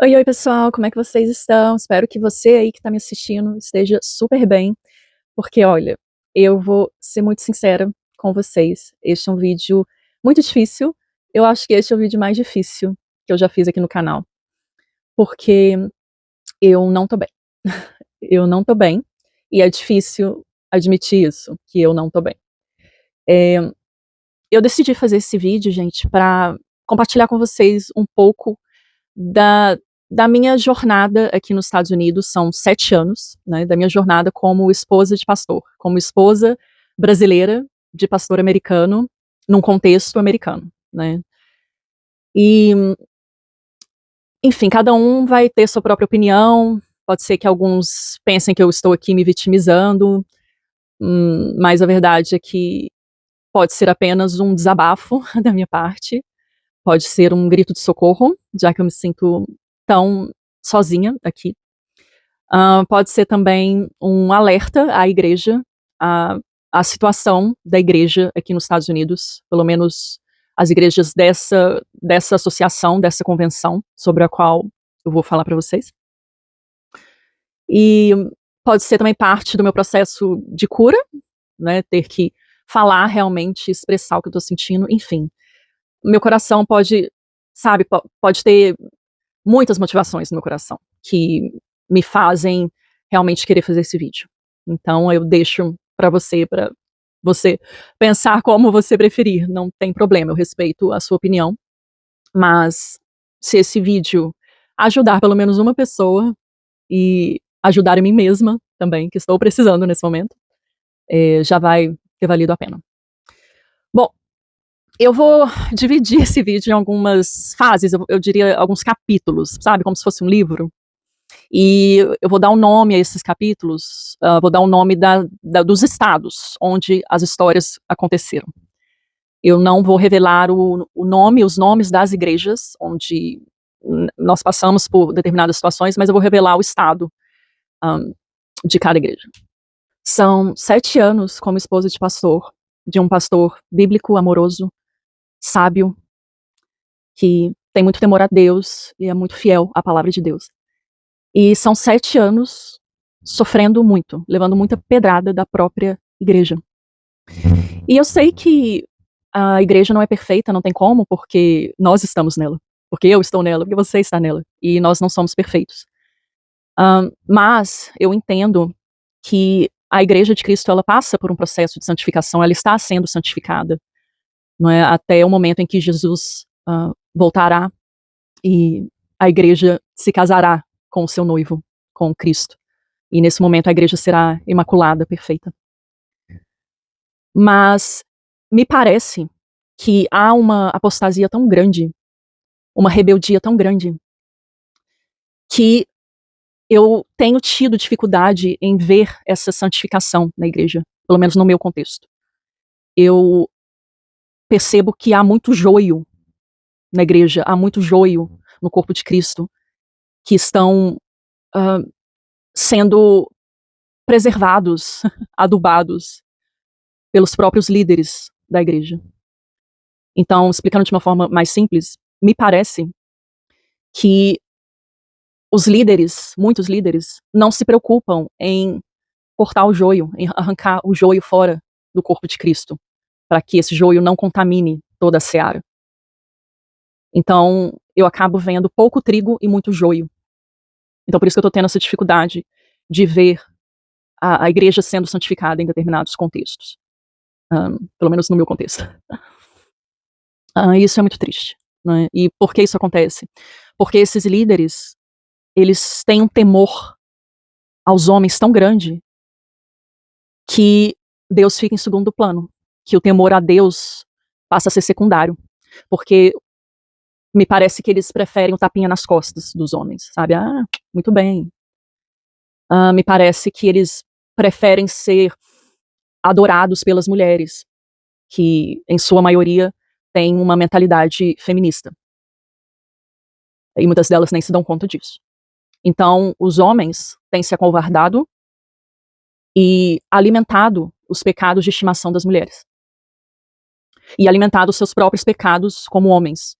Oi, oi, pessoal, como é que vocês estão? Espero que você aí que está me assistindo esteja super bem, porque olha, eu vou ser muito sincera com vocês. Este é um vídeo muito difícil. Eu acho que este é o vídeo mais difícil que eu já fiz aqui no canal, porque eu não tô bem. Eu não tô bem, e é difícil admitir isso, que eu não tô bem. Eu decidi fazer esse vídeo, gente, para compartilhar com vocês um pouco da, da minha jornada aqui nos Estados Unidos. São 7 anos, né, da minha jornada como esposa de pastor, como esposa brasileira de pastor americano, num contexto americano, né. E, enfim, cada um vai ter sua própria opinião. Pode ser que alguns pensem que eu estou aqui me vitimizando, mas a verdade é que pode ser apenas um desabafo da minha parte. Pode ser um grito de socorro, já que eu me sinto tão sozinha aqui. Pode ser também um alerta à igreja, à situação da igreja aqui nos Estados Unidos, pelo menos as igrejas dessa associação, dessa convenção, sobre a qual eu vou falar para vocês. E pode ser também parte do meu processo de cura, né, ter que falar realmente, expressar o que eu estou sentindo, enfim. Meu coração pode, sabe, pode ter muitas motivações no meu coração, que me fazem realmente querer fazer esse vídeo. Então eu deixo para você pensar como você preferir, não tem problema, eu respeito a sua opinião, mas se esse vídeo ajudar pelo menos uma pessoa, e ajudar a mim mesma também, que estou precisando nesse momento, já vai ter valido a pena. Bom, eu vou dividir esse vídeo em algumas fases, eu diria alguns capítulos, sabe, como se fosse um livro. E eu vou dar um nome a esses capítulos, vou dar o nome dos estados onde as histórias aconteceram. Eu não vou revelar os nomes das igrejas onde nós passamos por determinadas situações, mas eu vou revelar o estado de cada igreja. São 7 anos como esposa de um pastor bíblico, amoroso, sábio, que tem muito temor a Deus e é muito fiel à palavra de Deus. E são 7 anos sofrendo muito, levando muita pedrada da própria igreja. E eu sei que a igreja não é perfeita, não tem como, porque nós estamos nela. Porque eu estou nela, porque você está nela. E nós não somos perfeitos. Mas eu entendo que a igreja de Cristo, ela passa por um processo de santificação, ela está sendo santificada, não é? Até o momento em que Jesus voltará e a igreja se casará com o seu noivo, com Cristo. E nesse momento a igreja será imaculada, perfeita. Mas me parece que há uma apostasia tão grande, uma rebeldia tão grande, que eu tenho tido dificuldade em ver essa santificação na igreja, pelo menos no meu contexto. Eu percebo que há muito joio na igreja, há muito joio no corpo de Cristo, que estão sendo preservados, adubados pelos próprios líderes da igreja. Então, explicando de uma forma mais simples, me parece que os líderes, muitos líderes, não se preocupam em cortar o joio, em arrancar o joio fora do corpo de Cristo, para que esse joio não contamine toda a seara. Então, eu acabo vendo pouco trigo e muito joio. Então, por isso que eu estou tendo essa dificuldade de ver a igreja sendo santificada em determinados contextos. Pelo menos no meu contexto. Isso é muito triste, né? E por que isso acontece? Porque esses líderes, eles têm um temor aos homens tão grande que Deus fica em segundo plano, que o temor a Deus passa a ser secundário, porque me parece que eles preferem o tapinha nas costas dos homens, sabe? Muito bem. Me parece que eles preferem ser adorados pelas mulheres, que em sua maioria têm uma mentalidade feminista. E muitas delas nem se dão conta disso. Então, os homens têm se acovardado e alimentado os pecados de estimação das mulheres. E alimentado os seus próprios pecados como homens,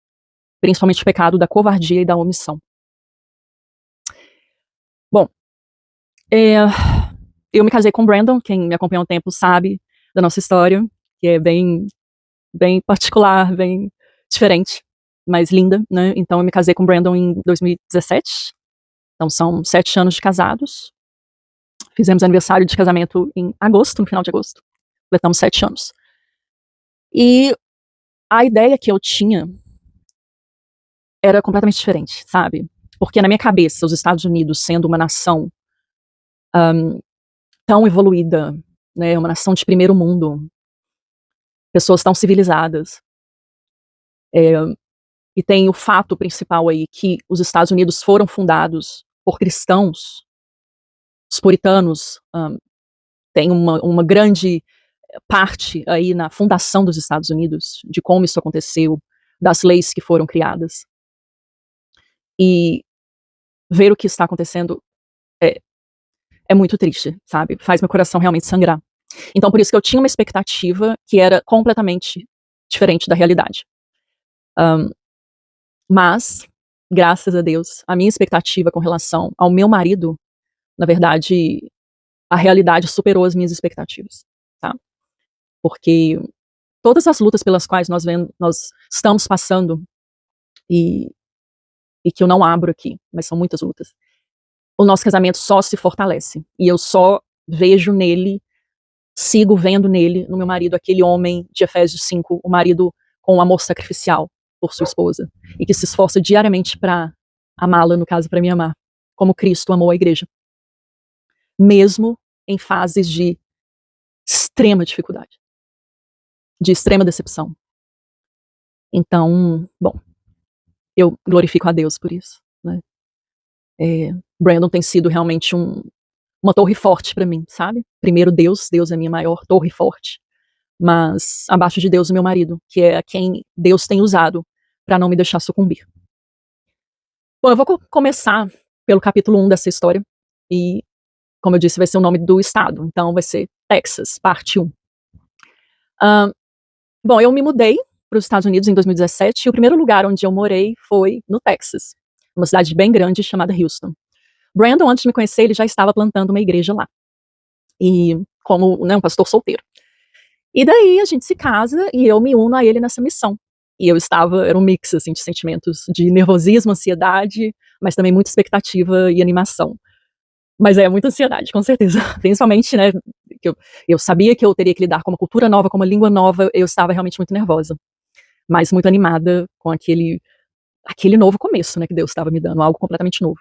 principalmente o pecado da covardia e da omissão. Bom, eu me casei com o Brandon, quem me acompanha há um tempo sabe da nossa história, que é bem particular, bem diferente, mas linda, né? Então eu me casei com o Brandon em 2017, então são 7 anos de casados. Fizemos aniversário de casamento em agosto, no final de agosto. Completamos 7 anos. E a ideia que eu tinha era completamente diferente, sabe? Porque na minha cabeça, os Estados Unidos sendo uma nação tão evoluída, né, uma nação de primeiro mundo, pessoas tão civilizadas, e tem o fato principal aí que os Estados Unidos foram fundados por cristãos, os puritanos têm uma grande parte aí na fundação dos Estados Unidos, de como isso aconteceu, das leis que foram criadas. E ver o que está acontecendo é muito triste, sabe? Faz meu coração realmente sangrar. Então, por isso que eu tinha uma expectativa que era completamente diferente da realidade. Mas, graças a Deus, a minha expectativa com relação ao meu marido, na verdade, a realidade superou as minhas expectativas, tá? Porque todas as lutas pelas quais nós estamos passando, e que eu não abro aqui, mas são muitas lutas, o nosso casamento só se fortalece. E eu só vejo nele, sigo vendo nele, no meu marido, aquele homem de Efésios 5, o marido com um amor sacrificial por sua esposa, e que se esforça diariamente para amá-la, no caso, para me amar, como Cristo amou a igreja. Mesmo em fases de extrema dificuldade, de extrema decepção. Então, bom, eu glorifico a Deus por isso, né? Brandon tem sido realmente uma torre forte para mim, sabe? Primeiro Deus é a minha maior torre forte, mas abaixo de Deus o meu marido, que é quem Deus tem usado para não me deixar sucumbir. Bom, eu vou começar pelo capítulo 1 dessa história, e, como eu disse, vai ser o nome do estado, então vai ser Texas, parte 1. Bom, eu me mudei para os Estados Unidos em 2017, e o primeiro lugar onde eu morei foi no Texas, uma cidade bem grande chamada Houston. Brandon, antes de me conhecer, ele já estava plantando uma igreja lá, e como, né, um pastor solteiro. E daí a gente se casa e eu me uno a ele nessa missão. E era um mix assim, de sentimentos de nervosismo, ansiedade, mas também muita expectativa e animação. Mas muita ansiedade, com certeza. Principalmente, né, que eu sabia que eu teria que lidar com uma cultura nova, com uma língua nova, eu estava realmente muito nervosa. Mas muito animada com aquele novo começo, né, que Deus estava me dando, algo completamente novo.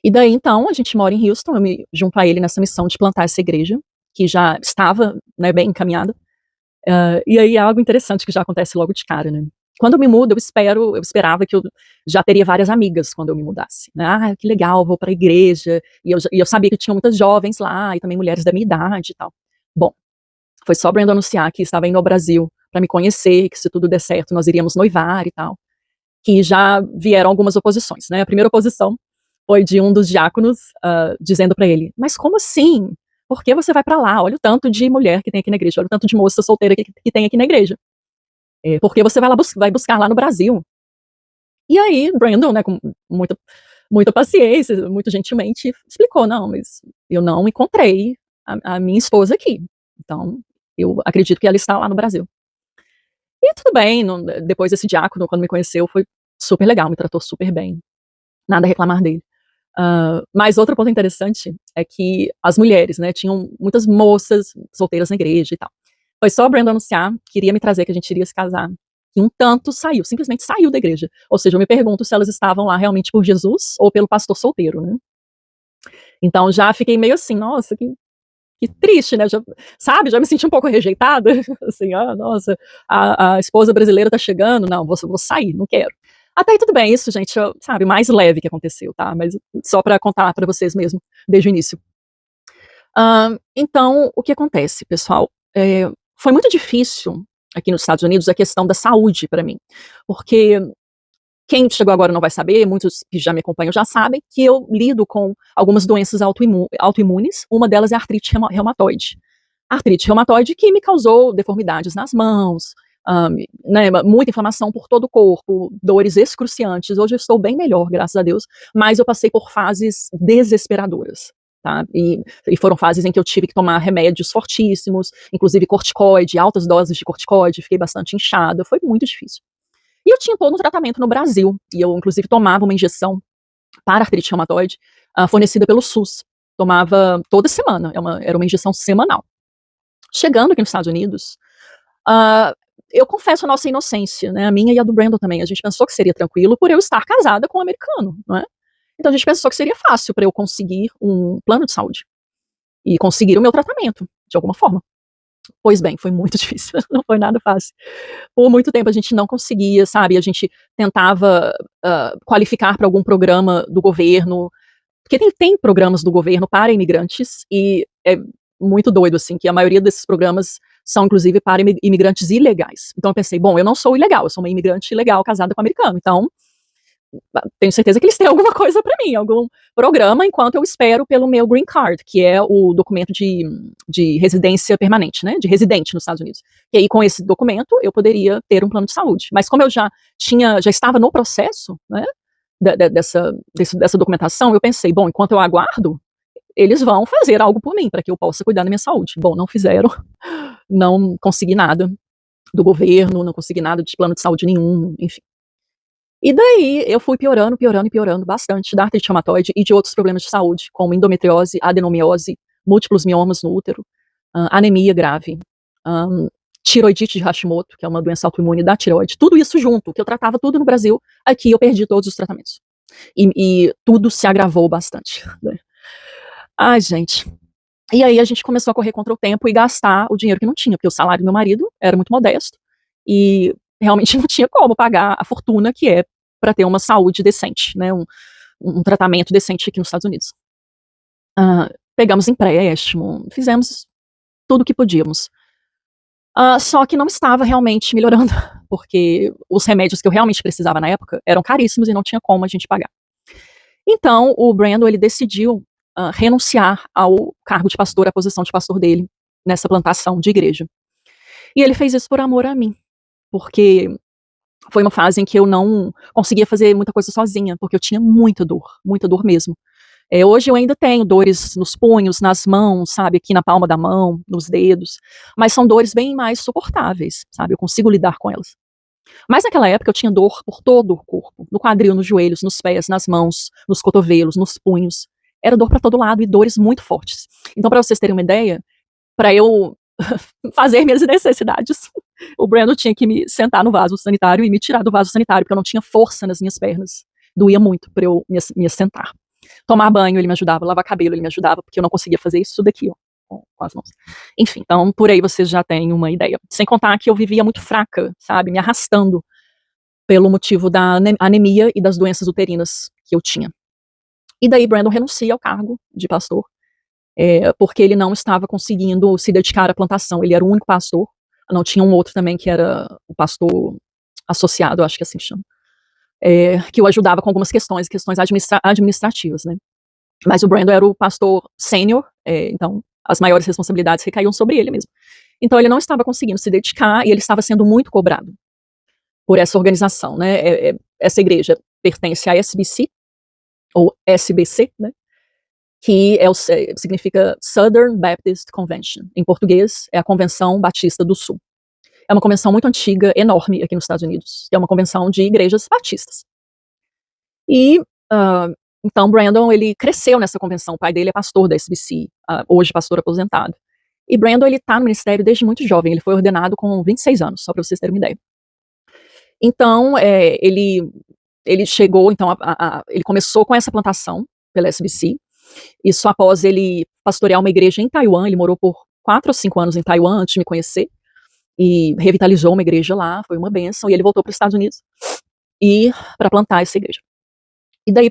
E daí, então, a gente mora em Houston, eu me junto a ele nessa missão de plantar essa igreja, que já estava, né, bem encaminhada. E aí é algo interessante que já acontece logo de cara, né? Quando eu me mudo, eu esperava que eu já teria várias amigas quando eu me mudasse, né? Ah, que legal, vou para a igreja, e eu sabia que tinha muitas jovens lá, e também mulheres da minha idade e tal. Bom, foi só Brandon anunciar que estava indo ao Brasil para me conhecer, que se tudo der certo nós iríamos noivar e tal, que já vieram algumas oposições, né? A primeira oposição foi de um dos diáconos dizendo para ele, mas como assim? Por que você vai para lá? Olha o tanto de mulher que tem aqui na igreja, olha o tanto de moça solteira que tem aqui na igreja. Por que você vai buscar lá no Brasil? E aí, Brandon, né, com muita paciência, muito gentilmente, explicou, não, mas eu não encontrei a minha esposa aqui. Então, eu acredito que ela está lá no Brasil. E tudo bem, depois esse diácono, quando me conheceu, foi super legal, me tratou super bem. Nada a reclamar dele. Mas outro ponto interessante é que as mulheres, né, tinham muitas moças solteiras na igreja e tal. Foi só o Brandon anunciar que iria me trazer, que a gente iria se casar, e um tanto saiu, simplesmente saiu da igreja. Ou seja, eu me pergunto se elas estavam lá realmente por Jesus ou pelo pastor solteiro, né? Então já fiquei meio assim, nossa, que triste, né? Já me senti um pouco rejeitada, assim, nossa, a esposa brasileira tá chegando, não, vou sair, não quero. Até aí tudo bem, isso, gente, sabe, mais leve que aconteceu, tá? Mas só para contar para vocês mesmo, desde o início. Então, o que acontece, pessoal? Foi muito difícil aqui nos Estados Unidos a questão da saúde para mim, porque quem chegou agora não vai saber, muitos que já me acompanham já sabem, que eu lido com algumas doenças autoimunes, uma delas é a artrite reumatoide. A artrite reumatoide que me causou deformidades nas mãos, né, muita inflamação por todo o corpo, dores excruciantes. Hoje eu estou bem melhor, graças a Deus, mas eu passei por fases desesperadoras. Tá? E foram fases em que eu tive que tomar remédios fortíssimos, inclusive corticoide, altas doses de corticoide, fiquei bastante inchada, foi muito difícil. E eu tinha todo um tratamento no Brasil, e eu inclusive tomava uma injeção para artrite reumatoide, fornecida pelo SUS. Tomava toda semana, era uma injeção semanal. Chegando aqui nos Estados Unidos, eu confesso a nossa inocência, né, a minha e a do Brandon também. A gente pensou que seria tranquilo por eu estar casada com um americano, não é? Então a gente pensou que seria fácil para eu conseguir um plano de saúde e conseguir o meu tratamento, de alguma forma. Pois bem, foi muito difícil, não foi nada fácil. Por muito tempo a gente não conseguia, sabe, a gente tentava qualificar para algum programa do governo, porque tem programas do governo para imigrantes, e é muito doido, assim, que a maioria desses programas são, inclusive, para imigrantes ilegais. Então eu pensei, bom, eu não sou ilegal, eu sou uma imigrante ilegal casada com um americano, então tenho certeza que eles têm alguma coisa para mim, algum programa, enquanto eu espero pelo meu green card, que é o documento de residência permanente, né, de residente nos Estados Unidos. E aí, com esse documento, eu poderia ter um plano de saúde. Mas como eu já estava no processo, né, dessa documentação, eu pensei, bom, enquanto eu aguardo, eles vão fazer algo por mim, para que eu possa cuidar da minha saúde. Bom, não fizeram, não consegui nada do governo, não consegui nada de plano de saúde nenhum, enfim. E daí eu fui piorando, piorando e piorando bastante da artrite reumatoide e de outros problemas de saúde, como endometriose, adenomiose, múltiplos miomas no útero, anemia grave, tiroidite de Hashimoto, que é uma doença autoimune da tireoide, tudo isso junto, que eu tratava tudo no Brasil, aqui eu perdi todos os tratamentos. E tudo se agravou bastante, né? Ai, gente. E aí a gente começou a correr contra o tempo e gastar o dinheiro que não tinha, porque o salário do meu marido era muito modesto e realmente não tinha como pagar a fortuna que é para ter uma saúde decente, né, um tratamento decente aqui nos Estados Unidos. Pegamos empréstimo, fizemos tudo o que podíamos. Só que não estava realmente melhorando, porque os remédios que eu realmente precisava na época eram caríssimos e não tinha como a gente pagar. Então, o Brandon, ele decidiu renunciar ao cargo de pastor, à posição de pastor dele, nessa plantação de igreja. E ele fez isso por amor a mim, porque foi uma fase em que eu não conseguia fazer muita coisa sozinha, porque eu tinha muita dor mesmo. Hoje eu ainda tenho dores nos punhos, nas mãos, sabe, aqui na palma da mão, nos dedos, mas são dores bem mais suportáveis, sabe, eu consigo lidar com elas. Mas naquela época eu tinha dor por todo o corpo, no quadril, nos joelhos, nos pés, nas mãos, nos cotovelos, nos punhos. Era dor para todo lado e dores muito fortes. Então, para vocês terem uma ideia, para eu fazer minhas necessidades, o Brandon tinha que me sentar no vaso sanitário e me tirar do vaso sanitário, porque eu não tinha força nas minhas pernas. Doía muito para eu me assentar. Tomar banho, ele me ajudava. Lavar cabelo, ele me ajudava, porque eu não conseguia fazer isso daqui, ó, com as mãos. Enfim, então, por aí vocês já têm uma ideia. Sem contar que eu vivia muito fraca, sabe, me arrastando pelo motivo da anemia e das doenças uterinas que eu tinha. E daí Brandon renuncia ao cargo de pastor, porque ele não estava conseguindo se dedicar à plantação. Ele era o único pastor, não tinha um outro também que era o pastor associado, acho que assim chama, que o ajudava com algumas questões administrativas, né? Mas o Brandon era o pastor sênior, então as maiores responsabilidades recaíam sobre ele mesmo. Então ele não estava conseguindo se dedicar e ele estava sendo muito cobrado por essa organização, né? Essa igreja pertence à SBC, ou SBC, né? Que significa Southern Baptist Convention. Em português, é a Convenção Batista do Sul. É uma convenção muito antiga, enorme aqui nos Estados Unidos. É uma convenção de igrejas batistas. E, então, Brandon, ele cresceu nessa convenção. O pai dele é pastor da SBC, hoje pastor aposentado. E Brandon, ele está no ministério desde muito jovem. Ele foi ordenado com 26 anos, só para vocês terem uma ideia. Então, ele chegou, então, ele começou com essa plantação pela SBC. Isso após ele pastorear uma igreja em Taiwan. Ele morou por 4 ou 5 anos em Taiwan antes de me conhecer e revitalizou uma igreja lá, foi uma bênção, e ele voltou para os Estados Unidos e para plantar essa igreja. E daí,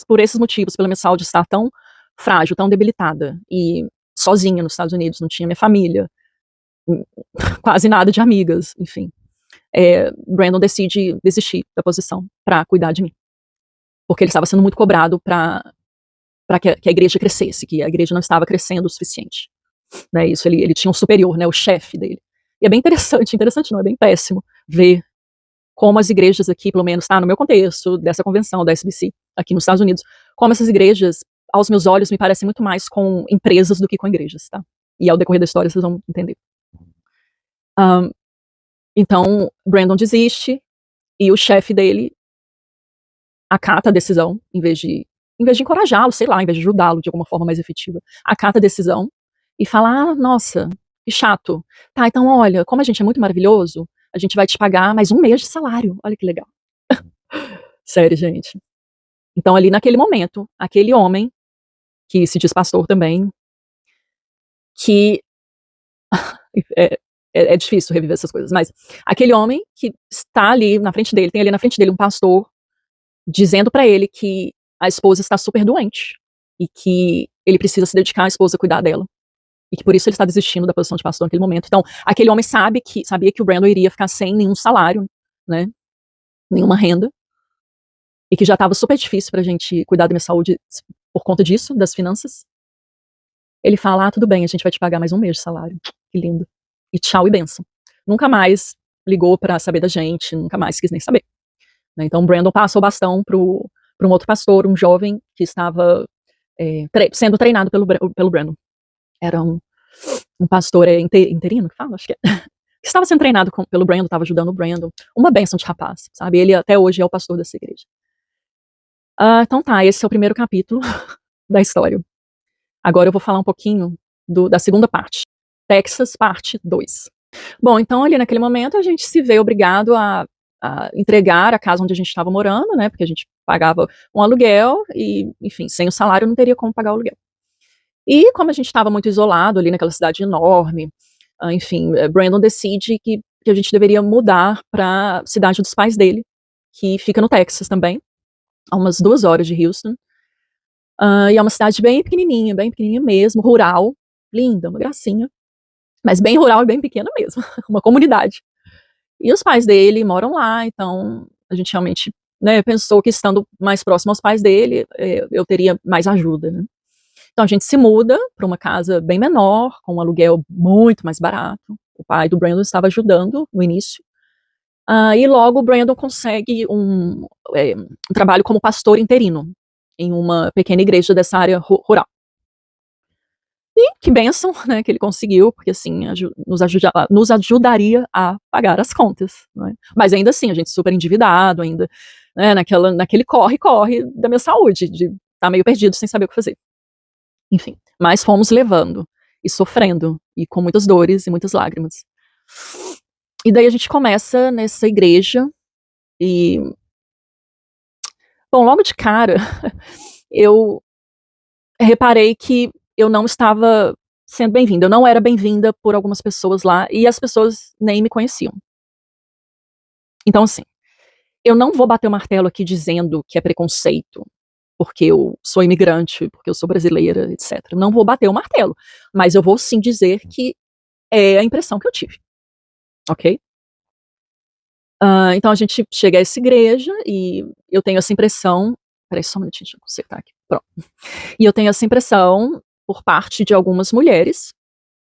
por esses motivos, pela minha saúde estar tão frágil, tão debilitada, e sozinha nos Estados Unidos, não tinha minha família, quase nada de amigas, enfim, Brandon decide desistir da posição para cuidar de mim, porque ele estava sendo muito cobrado para que a igreja crescesse, que a igreja não estava crescendo o suficiente, né? Isso, ele tinha um superior, né, o chefe dele, E é bem interessante, interessante não, é bem péssimo ver como as igrejas aqui, pelo menos, no meu contexto, dessa convenção, da SBC, aqui nos Estados Unidos, como essas igrejas, aos meus olhos, me parecem muito mais com empresas do que com igrejas, tá? E ao decorrer da história vocês vão entender. Então, Brandon desiste, e o chefe dele acata a decisão, em vez de encorajá-lo, sei lá, em vez de ajudá-lo de alguma forma mais efetiva, acata a decisão e fala, nossa, que chato. Tá, então olha, como a gente é muito maravilhoso, a gente vai te pagar mais 1 mês de salário. Olha que legal. Sério, gente. Então ali naquele momento, aquele homem, que se diz pastor também, que é difícil reviver essas coisas, mas aquele homem que está ali na frente dele, tem ali na frente dele um pastor, dizendo pra ele que a esposa está super doente, e que ele precisa se dedicar à esposa, cuidar dela, e que por isso ele está desistindo da posição de pastor naquele momento. Então, aquele homem sabia que o Brandon iria ficar sem nenhum salário, né, nenhuma renda, e que já estava super difícil pra gente cuidar da minha saúde por conta disso, das finanças. Ele fala, tudo bem, a gente vai te pagar mais 1 mês de salário. Que lindo. E tchau e benção. Nunca mais ligou pra saber da gente, nunca mais quis nem saber. Então, Brandon passou o bastão para um outro pastor, um jovem que estava sendo treinado pelo Brandon. Era um pastor interino, que fala? Acho que é. Que estava sendo treinado pelo Brandon, estava ajudando o Brandon. Uma bênção de rapaz, sabe? Ele até hoje é o pastor dessa igreja. Então tá, esse é o primeiro capítulo da história. Agora eu vou falar um pouquinho da segunda parte. Texas, parte 2. Bom, então ali naquele momento a gente se vê obrigado a entregar a casa onde a gente estava morando, né, porque a gente pagava um aluguel e, enfim, sem o salário não teria como pagar o aluguel. E como a gente estava muito isolado ali naquela cidade enorme, enfim, Brandon decide que a gente deveria mudar para a cidade dos pais dele, que fica no Texas também, a umas 2 horas de Houston. E é uma cidade bem pequenininha mesmo, rural, linda, uma gracinha, mas bem rural e bem pequena mesmo, uma comunidade. E os pais dele moram lá, então a gente realmente, né, pensou que estando mais próximo aos pais dele, eu teria mais ajuda, né. Então a gente se muda para uma casa bem menor, com um aluguel muito mais barato. O pai do Brandon estava ajudando no início. E logo o Brandon consegue um trabalho como pastor interino, em uma pequena igreja dessa área rural. E que bênção, né, que ele conseguiu, porque assim, nos ajudaria a pagar as contas, né? Mas ainda assim, a gente super endividado ainda, né, naquele corre-corre da minha saúde, de estar meio perdido sem saber o que fazer. Enfim, mas fomos levando, e sofrendo, e com muitas dores e muitas lágrimas. E daí a gente começa nessa igreja, e... Bom, logo de cara, eu reparei que eu não estava sendo bem-vinda. Eu não era bem-vinda por algumas pessoas lá, e as pessoas nem me conheciam. Então, assim, eu não vou bater o martelo aqui dizendo que é preconceito, porque eu sou imigrante, porque eu sou brasileira, etc. Não vou bater o martelo, mas eu vou sim dizer que é a impressão que eu tive, ok? Então a gente chega a essa igreja e eu tenho essa impressão... Peraí, só um minutinho, deixa eu consertar aqui. Pronto. E eu tenho essa impressão por parte de algumas mulheres,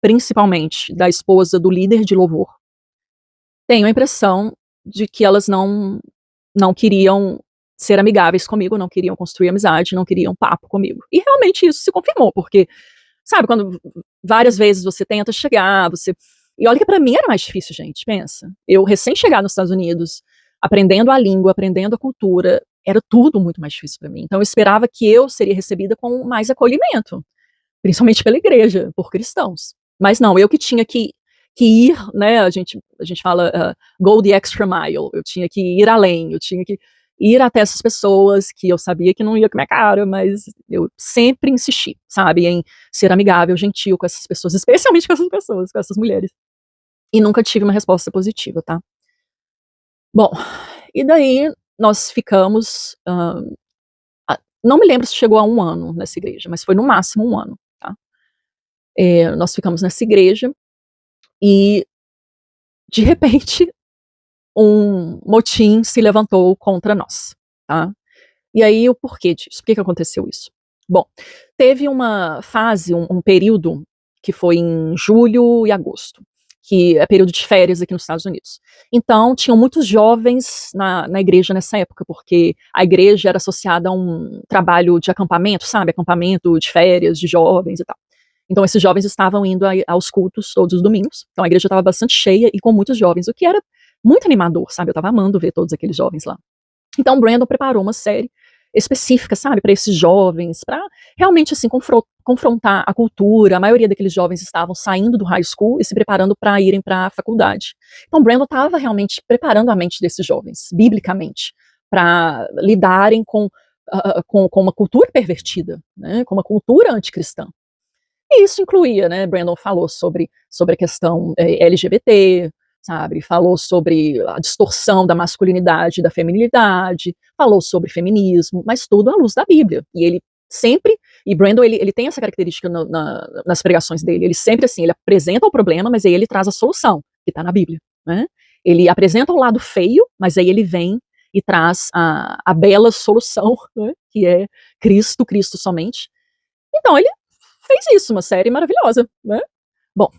principalmente da esposa do líder de louvor. Tenho a impressão de que elas não queriam ser amigáveis comigo, não queriam construir amizade, não queriam papo comigo. E realmente isso se confirmou, porque, sabe, quando várias vezes você tenta chegar, e olha que pra mim era mais difícil, gente, pensa. Eu recém-chegada nos Estados Unidos, aprendendo a língua, aprendendo a cultura, era tudo muito mais difícil pra mim. Então eu esperava que eu seria recebida com mais acolhimento, principalmente pela igreja, por cristãos. Mas não, eu que tinha que ir, né, a gente fala go the extra mile, eu tinha que ir além, eu tinha que ir até essas pessoas que eu sabia que não ia com a minha cara, mas eu sempre insisti, sabe, em ser amigável, gentil com essas pessoas, especialmente com essas pessoas, com essas mulheres. E nunca tive uma resposta positiva, tá? Bom, e daí nós ficamos, não me lembro se chegou a 1 ano nessa igreja, mas foi no máximo 1 ano, tá? Nós ficamos nessa igreja e, de repente, um motim se levantou contra nós, tá? E aí o porquê disso? Por que aconteceu isso? Bom, teve uma fase, um período, que foi em julho e agosto, que é período de férias aqui nos Estados Unidos. Então, tinham muitos jovens na igreja nessa época, porque a igreja era associada a um trabalho de acampamento, sabe? Acampamento de férias, de jovens e tal. Então, esses jovens estavam indo aos cultos todos os domingos. Então, a igreja estava bastante cheia e com muitos jovens, o que era muito animador, sabe? Eu estava amando ver todos aqueles jovens lá. Então, o Brandon preparou uma série específica, sabe, para esses jovens, para realmente, assim, confrontar a cultura. A maioria daqueles jovens estavam saindo do high school e se preparando para irem para a faculdade. Então, Brandon estava realmente preparando a mente desses jovens, biblicamente, para lidarem com uma cultura pervertida, né, com uma cultura anticristã. E isso incluía, né, Brandon falou sobre a questão LGBT, sabe, falou sobre a distorção da masculinidade e da feminilidade, falou sobre feminismo, mas tudo à luz da Bíblia. E ele sempre, e Brandon, ele tem essa característica nas pregações dele, ele sempre, assim, ele apresenta o problema, mas aí ele traz a solução, que está na Bíblia, né? Ele apresenta o lado feio, mas aí ele vem e traz a bela solução, né, que é Cristo, Cristo somente. Então, ele fez isso, uma série maravilhosa, né? Bom,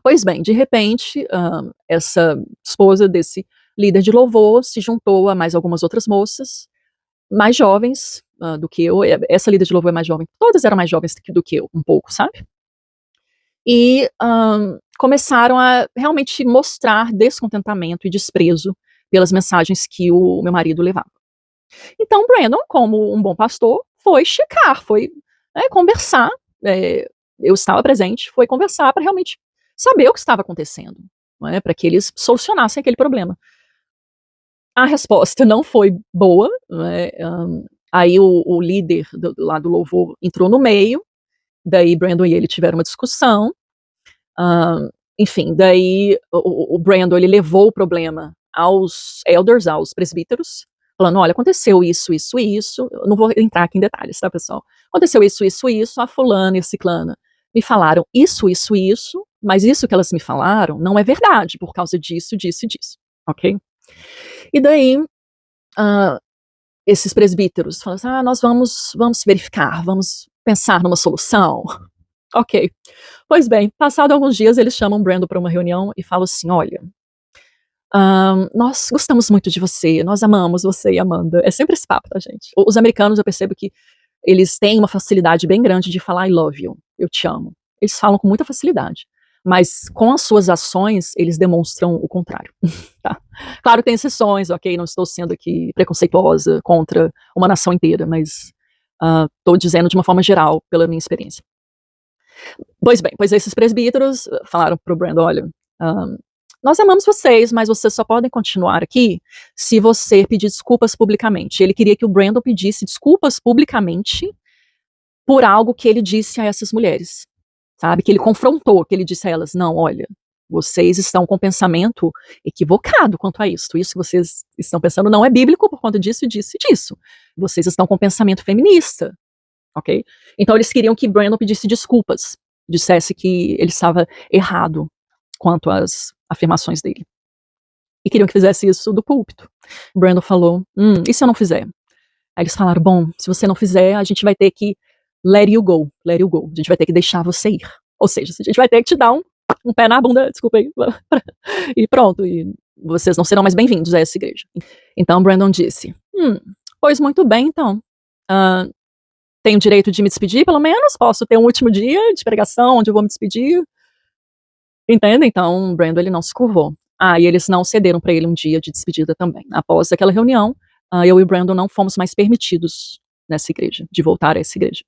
pois bem, de repente, essa esposa desse líder de louvor se juntou a mais algumas outras moças, mais jovens do que eu. Essa líder de louvor é mais jovem, todas eram mais jovens do que eu, um pouco, sabe? E começaram a realmente mostrar descontentamento e desprezo pelas mensagens que o meu marido levava. Então, Brandon, como um bom pastor, foi checar, foi conversar. Eu estava presente, foi conversar para realmente saber o que estava acontecendo, para que eles solucionassem aquele problema. A resposta não foi boa, aí o líder lá do louvor entrou no meio, daí Brandon e ele tiveram uma discussão, enfim, daí o Brandon ele levou o problema aos elders, aos presbíteros, falando, olha, aconteceu isso, isso e isso, eu não vou entrar aqui em detalhes, tá, pessoal? Aconteceu isso, isso e isso, a fulana e a ciclana me falaram isso, isso e isso, mas isso que elas me falaram não é verdade, por causa disso, disso e disso, ok? E daí, esses presbíteros falam assim, nós vamos verificar, vamos pensar numa solução. Ok. Pois bem, passado alguns dias, eles chamam Brandon para uma reunião e falam assim, olha, nós gostamos muito de você, nós amamos você e Amanda. É sempre esse papo, tá, gente? Os americanos, eu percebo que eles têm uma facilidade bem grande de falar I love you, eu te amo. Eles falam com muita facilidade. Mas com as suas ações, eles demonstram o contrário. Tá? Claro que tem exceções, ok? Não estou sendo aqui preconceituosa contra uma nação inteira, mas estou dizendo de uma forma geral, pela minha experiência. Pois bem, esses presbíteros falaram para o Brandon, olha, nós amamos vocês, mas vocês só podem continuar aqui se você pedir desculpas publicamente. Ele queria que o Brandon pedisse desculpas publicamente por algo que ele disse a essas mulheres, sabe? Que ele confrontou, que ele disse a elas, não, olha, vocês estão com pensamento equivocado quanto a isso. Isso que vocês estão pensando não é bíblico por conta disso, disso e disso. Vocês estão com pensamento feminista, ok? Então eles queriam que Brandon pedisse desculpas, dissesse que ele estava errado quanto às afirmações dele. E queriam que fizesse isso do púlpito. Brandon falou, e se eu não fizer? Aí eles falaram, bom, se você não fizer, a gente vai ter que let you go. A gente vai ter que deixar você ir. Ou seja, a gente vai ter que te dar um pé na bunda, desculpa aí, e pronto, e vocês não serão mais bem-vindos a essa igreja. Então Brandon disse, pois muito bem, então. Tenho o direito de me despedir, pelo menos? Posso ter um último dia de pregação onde eu vou me despedir? Entende? Então, Brandon, ele não se curvou. E eles não cederam para ele um dia de despedida também. Após aquela reunião, eu e o Brandon não fomos mais permitidos nessa igreja, de voltar a essa igreja.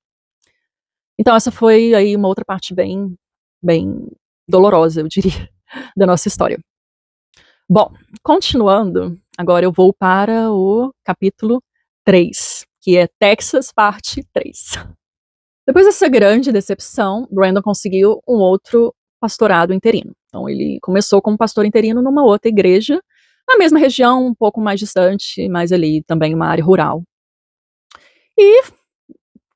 Então, essa foi aí uma outra parte bem, bem dolorosa, eu diria, da nossa história. Bom, continuando, agora eu vou para o capítulo 3, que é Texas, parte 3. Depois dessa grande decepção, Brandon conseguiu um outro pastorado interino. Então, ele começou como pastor interino numa outra igreja, na mesma região, um pouco mais distante, mas ali também uma área rural. E,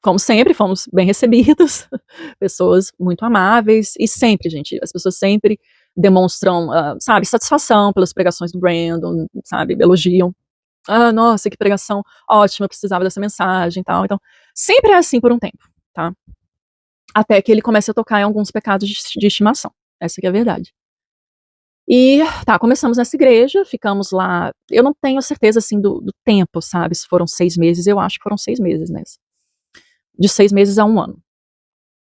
como sempre, fomos bem recebidos, pessoas muito amáveis, e sempre, gente, as pessoas sempre demonstram, sabe, satisfação pelas pregações do Brandon, sabe, elogiam. Nossa, que pregação ótima, eu precisava dessa mensagem e tal. Então, sempre é assim por um tempo, tá? Até que ele comece a tocar em alguns pecados de estimação. Essa que é a verdade. E tá, começamos nessa igreja, ficamos lá. Eu não tenho certeza assim do tempo, sabe? Se foram 6 meses, eu acho que foram 6 meses nessa. De 6 meses a um ano.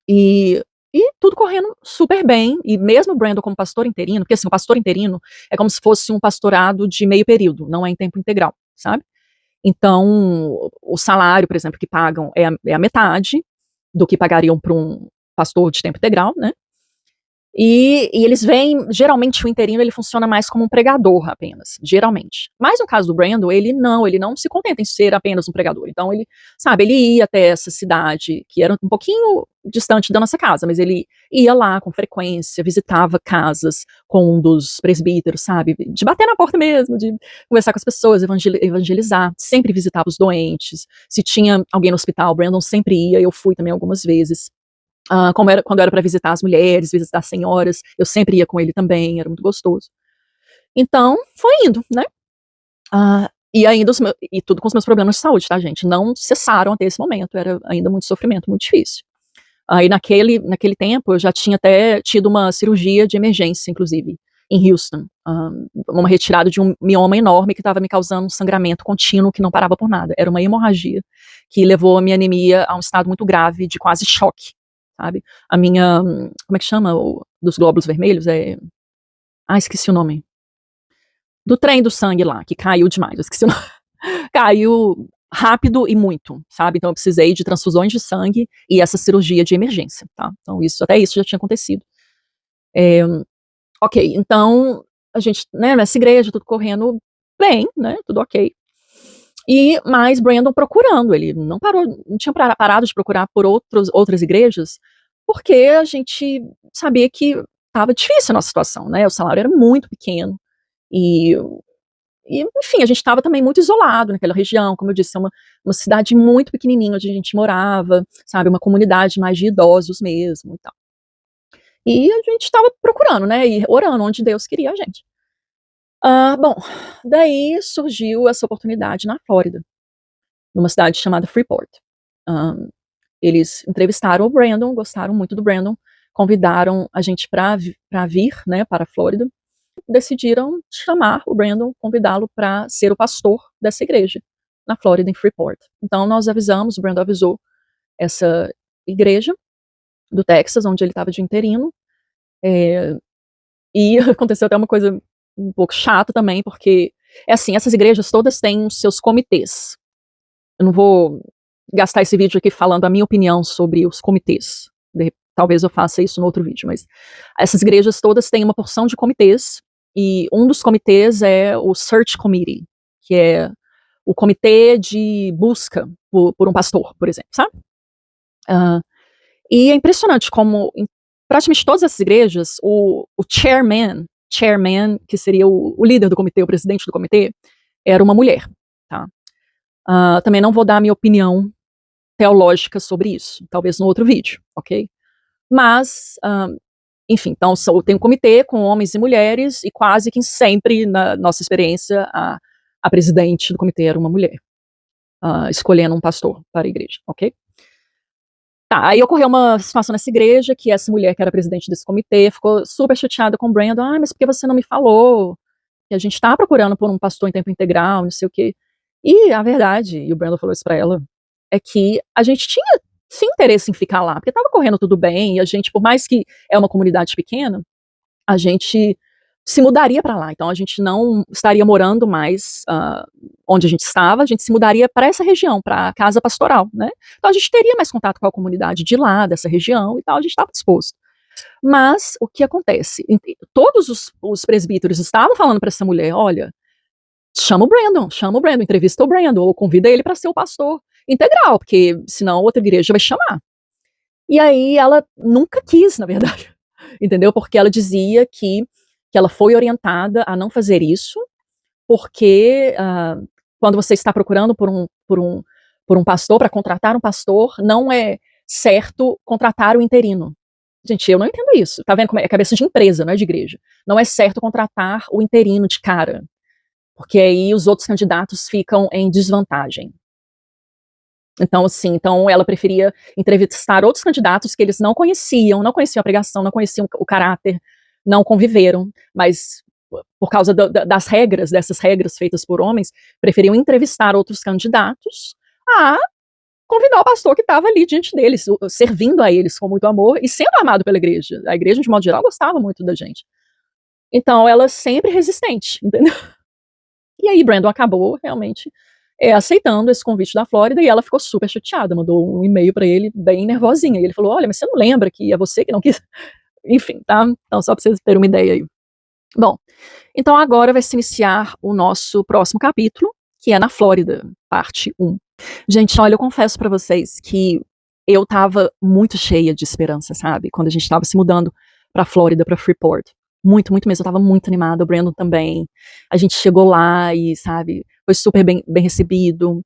E, e tudo correndo super bem, e mesmo o Brandon como pastor interino, porque assim, o pastor interino é como se fosse um pastorado de meio período, não é em tempo integral, sabe? Então, o salário, por exemplo, que pagam é a metade do que pagariam para um pastor de tempo integral, né? E eles veem, geralmente o interino ele funciona mais como um pregador apenas, geralmente. Mas no caso do Brandon, ele não se contenta em ser apenas um pregador. Então ele, sabe, ele ia até essa cidade, que era um pouquinho distante da nossa casa, mas ele ia lá com frequência, visitava casas com um dos presbíteros, sabe, de bater na porta mesmo, de conversar com as pessoas, evangelizar, sempre visitava os doentes. Se tinha alguém no hospital, o Brandon sempre ia, eu fui também algumas vezes. Quando era para visitar as mulheres, visitar as senhoras, eu sempre ia com ele também, era muito gostoso. Então, foi indo, né? E ainda e tudo com os meus problemas de saúde, tá, gente? Não cessaram até esse momento, era ainda muito sofrimento, muito difícil. Aí naquele tempo eu já tinha até tido uma cirurgia de emergência, inclusive, em Houston. Uma retirada de um mioma enorme que estava me causando um sangramento contínuo que não parava por nada. Era uma hemorragia que levou a minha anemia a um estado muito grave de quase choque, sabe? A minha, como é que chama? Dos glóbulos vermelhos? Esqueci o nome. Do trem do sangue lá, que caiu demais, eu esqueci o nome. Caiu rápido e muito, sabe? Então eu precisei de transfusões de sangue e essa cirurgia de emergência, tá? Então até isso já tinha acontecido. Ok, então a gente, né, nessa igreja, tudo correndo bem, né? Tudo ok. Mas Brandon procurando, ele não parou, não tinha parado de procurar por outras igrejas, porque a gente sabia que estava difícil a nossa situação, né? O salário era muito pequeno e, enfim, a gente estava também muito isolado naquela região, como eu disse, é uma cidade muito pequenininha onde a gente morava, sabe? Uma comunidade mais de idosos mesmo e tal. E a gente estava procurando, né? E orando onde Deus queria a gente. Bom, daí surgiu essa oportunidade na Flórida, numa cidade chamada Freeport. Um, Eles entrevistaram o Brandon, gostaram muito do Brandon, convidaram a gente para vir, né, para a Flórida. Decidiram chamar o Brandon, convidá-lo para ser o pastor dessa igreja na Flórida, em Freeport. Então nós avisamos, o Brandon avisou essa igreja do Texas, onde ele estava de interino, e aconteceu até uma coisa um pouco chata também, porque é assim, essas igrejas todas têm os seus comitês. Eu não vou gastar esse vídeo aqui falando a minha opinião sobre os comitês. Talvez eu faça isso no outro vídeo, mas essas igrejas todas têm uma porção de comitês, e um dos comitês é o Search Committee, que é o comitê de busca por um pastor, por exemplo, sabe? E é impressionante como em praticamente todas essas igrejas, o chairman, que seria o líder do comitê, o presidente do comitê, era uma mulher, tá? Também não vou dar a minha opinião teológica sobre isso, talvez no outro vídeo, ok? Mas, enfim, então tem um comitê com homens e mulheres, e quase que sempre, na nossa experiência, a presidente do comitê era uma mulher, escolhendo um pastor para a igreja, ok? Tá, aí ocorreu uma situação nessa igreja, que essa mulher que era presidente desse comitê ficou super chateada com o Brandon. Mas por que você não me falou que a gente tá procurando por um pastor em tempo integral, não sei o quê. E a verdade, e o Brandon falou isso pra ela, é que a gente tinha sim interesse em ficar lá, porque tava correndo tudo bem, e a gente, por mais que é uma comunidade pequena, a gente se mudaria para lá. Então a gente não estaria morando mais onde a gente estava, a gente se mudaria para essa região, para a casa pastoral, né? Então a gente teria mais contato com a comunidade de lá, dessa região e tal, a gente estava disposto. Mas o que acontece? Todos os presbíteros estavam falando para essa mulher: olha, chama o Brandon, entrevista o Brandon, ou convida ele para ser o pastor integral, porque senão outra igreja vai chamar. E aí ela nunca quis, na verdade, entendeu? Porque ela dizia que ela foi orientada a não fazer isso, porque quando você está procurando por um pastor, para contratar um pastor, não é certo contratar o interino. Gente, eu não entendo isso. Tá vendo como é cabeça de empresa, não é de igreja? Não é certo contratar o interino de cara, porque aí os outros candidatos ficam em desvantagem. Então, assim, ela preferia entrevistar outros candidatos que eles não conheciam a pregação, não conheciam o caráter, não conviveram, mas por causa das regras, dessas regras feitas por homens, preferiam entrevistar outros candidatos a convidar o pastor que estava ali diante deles, servindo a eles com muito amor e sendo amado pela igreja. A igreja, de modo geral, gostava muito da gente. Então, ela sempre resistente, entendeu? E aí, Brandon acabou realmente aceitando esse convite da Flórida e ela ficou super chateada, mandou um e-mail para ele bem nervosinha. E ele falou: olha, mas você não lembra que é você que não quis? Enfim, tá? Então, só para vocês terem uma ideia aí. Bom, então agora vai se iniciar o nosso próximo capítulo, que é na Flórida, parte 1. Gente, olha, eu confesso para vocês que eu tava muito cheia de esperança, sabe? Quando a gente tava se mudando pra Flórida, pra Freeport. Muito, muito mesmo. Eu tava muito animada, o Brandon também. A gente chegou lá e, sabe, foi super bem recebido.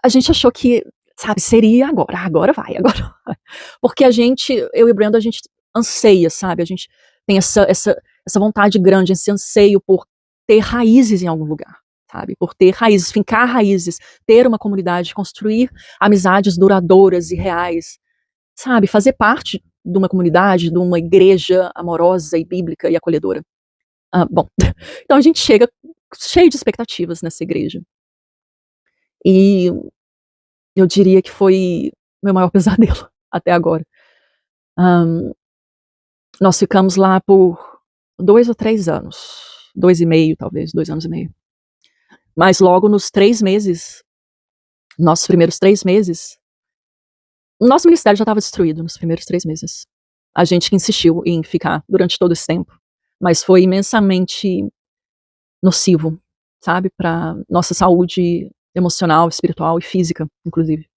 A gente achou que, sabe, seria agora vai, agora vai. Porque eu e o Brandon, a gente anseia, sabe? A gente tem essa vontade grande, esse anseio por ter raízes em algum lugar, sabe? Por ter raízes, fincar raízes, ter uma comunidade, construir amizades duradouras e reais, sabe? Fazer parte de uma comunidade, de uma igreja amorosa e bíblica e acolhedora. Bom, então a gente chega cheio de expectativas nessa igreja. E eu diria que foi meu maior pesadelo até agora. Nós ficamos lá por 2 ou 3 anos, 2,5 talvez, 2 anos e meio. Mas logo nos 3 meses, nossos primeiros 3 meses, o nosso ministério já estava destruído nos primeiros 3 meses. A gente que insistiu em ficar durante todo esse tempo, mas foi imensamente nocivo, sabe, para nossa saúde emocional, espiritual e física, inclusive.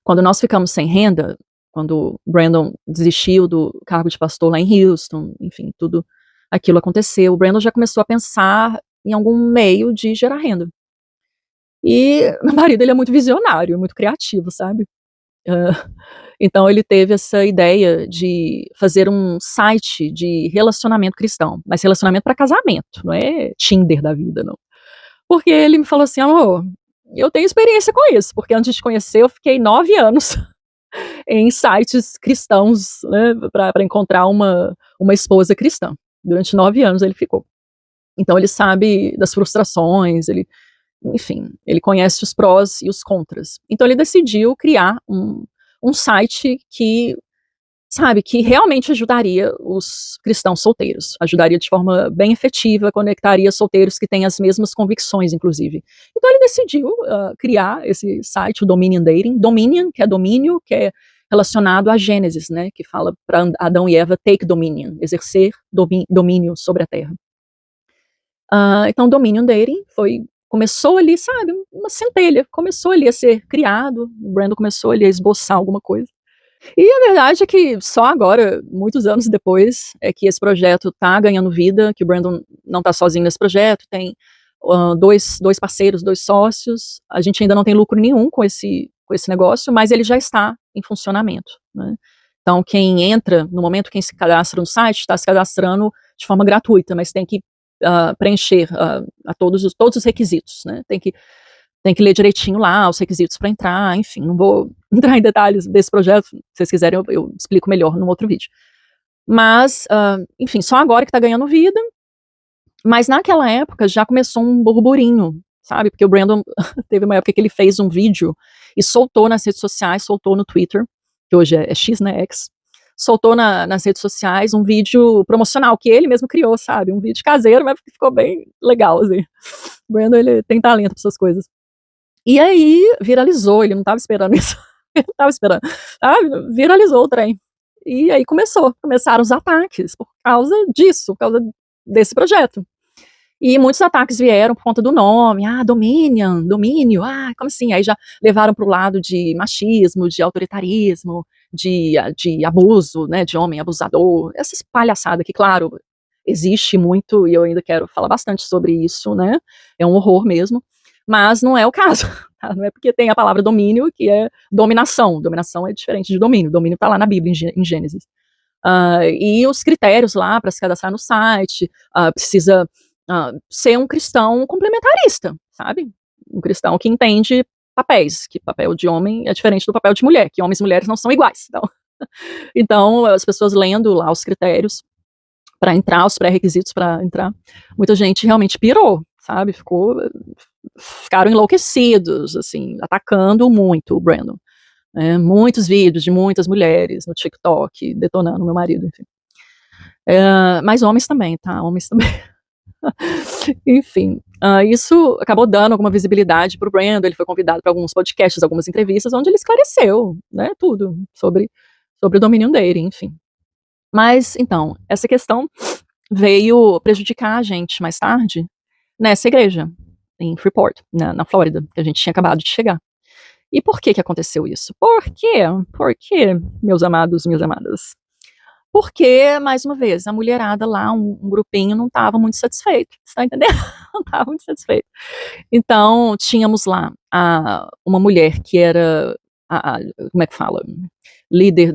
Quando nós ficamos sem renda, quando Brandon desistiu do cargo de pastor lá em Houston, enfim, tudo aquilo aconteceu, o Brandon já começou a pensar em algum meio de gerar renda. E meu marido, ele é muito visionário, muito criativo, sabe? Então ele teve essa ideia de fazer um site de relacionamento cristão, mas relacionamento para casamento, não é Tinder da vida, não. Porque ele me falou assim: amor, eu tenho experiência com isso, porque antes de te conhecer eu fiquei 9 anos em sites cristãos, né, para encontrar uma esposa cristã. Durante 9 anos ele ficou. Então ele sabe das frustrações, enfim, ele conhece os prós e os contras. Então ele decidiu criar um site que, sabe, que realmente ajudaria os cristãos solteiros, ajudaria de forma bem efetiva, conectaria solteiros que têm as mesmas convicções, inclusive. Então ele decidiu criar esse site, o Dominion Dating. Dominion, que é domínio, que é relacionado a Gênesis, né, que fala para Adão e Eva take dominion, exercer domínio sobre a terra. Então Dominion Dating começou ali, sabe, uma centelha, começou ali a ser criado, o Brandon começou ali a esboçar alguma coisa. E a verdade é que só agora, muitos anos depois, é que esse projeto está ganhando vida, que o Brandon não está sozinho nesse projeto, tem dois parceiros, 2 sócios, a gente ainda não tem lucro nenhum com esse negócio, mas ele já está em funcionamento, né? Então quem entra, no momento quem se cadastra no site, está se cadastrando de forma gratuita, mas tem que preencher todos os requisitos, né? Tem que ler direitinho lá os requisitos para entrar, enfim, não vou entrar em detalhes desse projeto, se vocês quiserem eu explico melhor num outro vídeo. Mas, enfim, só agora que está ganhando vida, mas naquela época já começou um burburinho, sabe, porque o Brandon teve uma época que ele fez um vídeo e soltou nas redes sociais, soltou no Twitter, que hoje é X, né, X, soltou nas redes sociais um vídeo promocional que ele mesmo criou, sabe, um vídeo caseiro, mas ficou bem legal, assim. O Brandon, ele tem talento para essas coisas. E aí viralizou, ele não estava esperando isso, ele não estava esperando, viralizou o trem. E aí começaram os ataques por causa disso, por causa desse projeto. E muitos ataques vieram por conta do nome, Dominion, domínio, como assim? Aí já levaram para o lado de machismo, de autoritarismo, de abuso, né, de homem abusador, essas palhaçadas que, claro, existe muito e eu ainda quero falar bastante sobre isso, né, é um horror mesmo, mas não é o caso, tá? Não é porque tem a palavra domínio que é dominação é diferente de domínio está lá na Bíblia, em Gênesis. E os critérios lá para se cadastrar no site, precisa ser um cristão complementarista, sabe? Um cristão que entende papéis, que papel de homem é diferente do papel de mulher, que homens e mulheres não são iguais. Então as pessoas lendo lá os critérios para entrar, os pré-requisitos para entrar, muita gente realmente pirou, sabe? Ficaram enlouquecidos, assim, atacando muito o Brandon. Muitos vídeos de muitas mulheres no TikTok detonando meu marido, enfim. Mas homens também, tá? Homens também. Enfim, isso acabou dando alguma visibilidade pro Brandon, ele foi convidado para alguns podcasts, algumas entrevistas, onde ele esclareceu, né, tudo sobre o domínio dele, enfim. Mas, então, essa questão veio prejudicar a gente mais tarde nessa igreja, em Freeport, na Flórida, que a gente tinha acabado de chegar. E por que que aconteceu isso? Por quê? Por quê, meus amados, minhas amadas? Porque, mais uma vez, a mulherada lá, um grupinho, não estava muito satisfeito, você tá entendendo? Não estava muito satisfeito. Então, tínhamos lá uma mulher que era, como é que fala? Líder,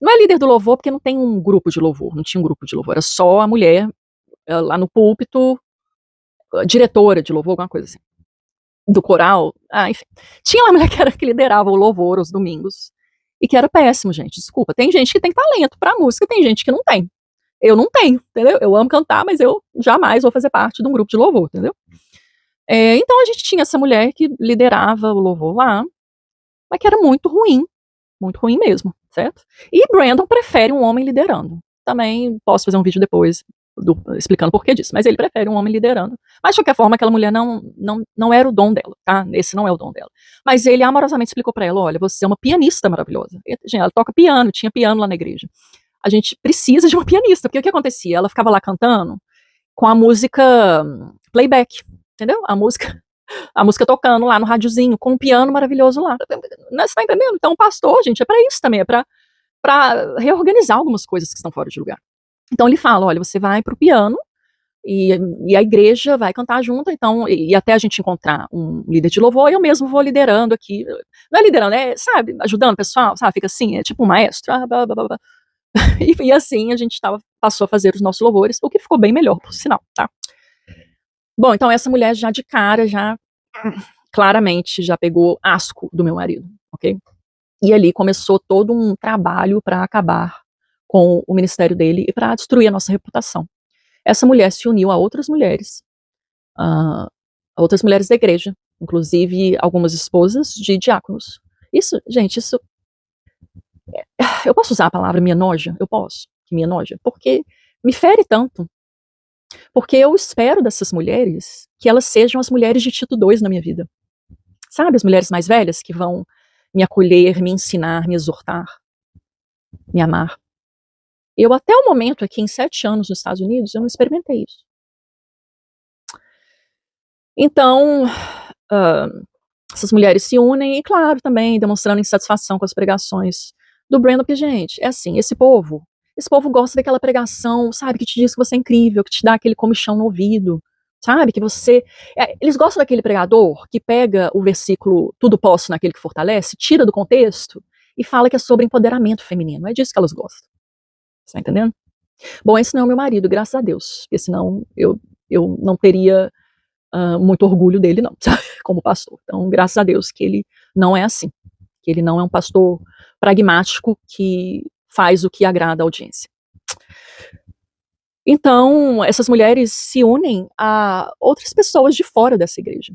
não é líder do louvor, porque não tem um grupo de louvor, não tinha um grupo de louvor, era só a mulher lá no púlpito, diretora de louvor, alguma coisa assim, do coral, enfim. Tinha uma mulher que liderava o louvor aos domingos, e que era péssimo, gente, desculpa. Tem gente que tem talento pra música, tem gente que não tem. Eu não tenho, entendeu? Eu amo cantar, mas eu jamais vou fazer parte de um grupo de louvor, entendeu? Então a gente tinha essa mulher que liderava o louvor lá, mas que era muito ruim mesmo, certo? E Brandon prefere um homem liderando. Também posso fazer um vídeo depois explicando por que disso, mas ele prefere um homem liderando. Mas de qualquer forma, aquela mulher não era o dom dela, tá? Esse não é o dom dela. Mas ele amorosamente explicou pra ela: olha, você é uma pianista maravilhosa. Gente, ela toca piano, tinha piano lá na igreja. A gente precisa de uma pianista, porque o que acontecia? Ela ficava lá cantando com a música playback, entendeu? A música tocando lá no rádiozinho, com um piano maravilhoso lá. Você tá entendendo? Então, o pastor, gente, é pra isso também, é pra reorganizar algumas coisas que estão fora de lugar. Então, ele fala: olha, você vai pro piano e a igreja vai cantar junto, então, e até a gente encontrar um líder de louvor, eu mesmo vou liderando aqui. Não é liderando, sabe, ajudando o pessoal, sabe, fica assim, é tipo um maestro, blá, blá, blá, blá. E assim a gente passou a fazer os nossos louvores, o que ficou bem melhor, por sinal, tá? Bom, então essa mulher já de cara, já claramente já pegou asco do meu marido, ok? E ali começou todo um trabalho para acabar com o ministério dele e para destruir a nossa reputação. Essa mulher se uniu a outras mulheres da igreja, inclusive algumas esposas de diáconos. Isso, gente, eu posso usar a palavra me enoja? Eu posso, que me enoja, porque me fere tanto. Porque eu espero dessas mulheres que elas sejam as mulheres de Tito II na minha vida. Sabe, as mulheres mais velhas que vão me acolher, me ensinar, me exortar, me amar. Eu, até o momento, aqui em 7 anos nos Estados Unidos, eu não experimentei isso. Então, essas mulheres se unem e, claro, também demonstrando insatisfação com as pregações do Brandon, porque, gente, é assim, esse povo gosta daquela pregação, sabe, que te diz que você é incrível, que te dá aquele comichão no ouvido, sabe, que você... eles gostam daquele pregador que pega o versículo tudo posso naquele que fortalece, tira do contexto e fala que é sobre empoderamento feminino. É disso que elas gostam. Você tá entendendo? Bom, esse não é o meu marido, graças a Deus, porque senão eu não teria muito orgulho dele, não, sabe, como pastor. Então, graças a Deus que ele não é assim, que ele não é um pastor pragmático que faz o que agrada a audiência. Então, essas mulheres se unem a outras pessoas de fora dessa igreja,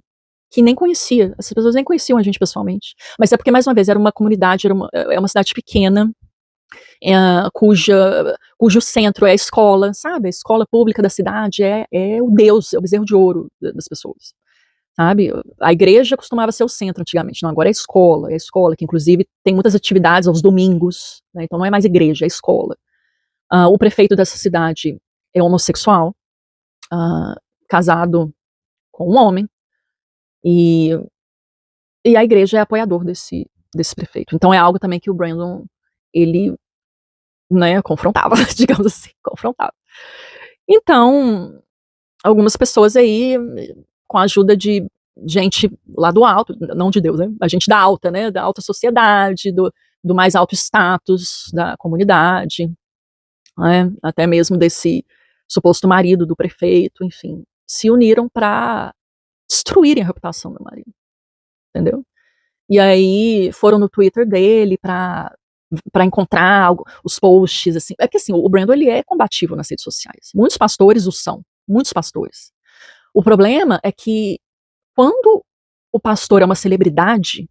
que nem conhecia, essas pessoas nem conheciam a gente pessoalmente, mas é porque, mais uma vez, era uma comunidade, é uma cidade pequena, cujo centro é a escola, sabe, a escola pública da cidade é o Deus, é o bezerro de ouro das pessoas, sabe, a igreja costumava ser o centro antigamente, não, agora é a escola que inclusive tem muitas atividades aos domingos, né, então não é mais igreja, é escola. O prefeito dessa cidade é homossexual, casado com um homem, e a igreja é apoiador desse prefeito, então é algo também que o Brandon, ele, né, confrontava, digamos assim, confrontava. Então, algumas pessoas aí, com a ajuda de gente lá do alto, não de Deus, né, a gente da alta, né, da alta sociedade, do mais alto status da comunidade, né, até mesmo desse suposto marido do prefeito, enfim, se uniram para destruírem a reputação do marido, entendeu? E aí foram no Twitter dele para para encontrar algo, os posts, assim. É que assim, o Brandon, ele é combativo nas redes sociais. Muitos pastores o são, muitos pastores. O problema é que quando o pastor é uma celebridade,